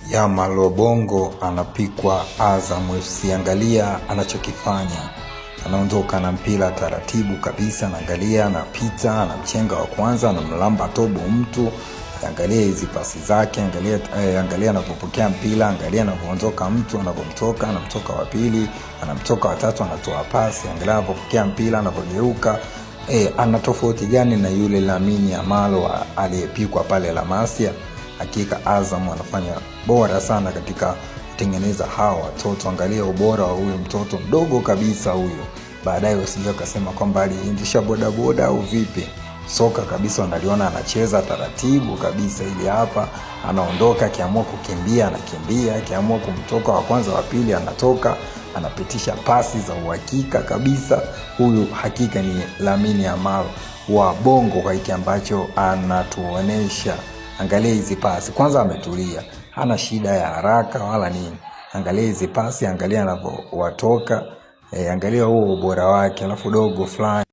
ya Malobongo anapikwa Azam FC. Angalia anachokifanya, anaondoka na mpira taratibu kabisa, anaangalia, anapita, anamchenga wa kwanza, anamlamba tobo mtu. Angalia hizi pasi zake, angalia anapopokea mpira, angalia anapoondoka mtu, anapomtoka, anamtoka wa pili, anamtoka wa tatu, anatoa pasi, angalia anapopokea mpira, anapogeuka. Ana tofauti gani na yule Lamine Yamal aliyepikwa pale La Masia? Hakika Azam anafanya bora sana katika kutengeneza hawa watoto. Angalia ubora wa huyu mtoto mdogo kabisa huyu. Baadaye usije ukasema kwamba aliendesha bodaboda au vipi. Soka kabisa unaliona anacheza taratibu kabisa. Ili hapa anaondoka, akiamua kukimbia anakimbia, akiamua kumtoka wa kwanza wa pili anatoka, anapitisha pasi za uhakika kabisa. Huyu hakika ni Lamine Yamal wa Bongo kwa hiki ambacho anatuonesha. Angalia hizi pasi, kwanza ametulia, hana shida ya haraka wala nini. Angalia hizi pasi, angalia anapowatoka, angalia huo ubora wake, alafu dogo fulani.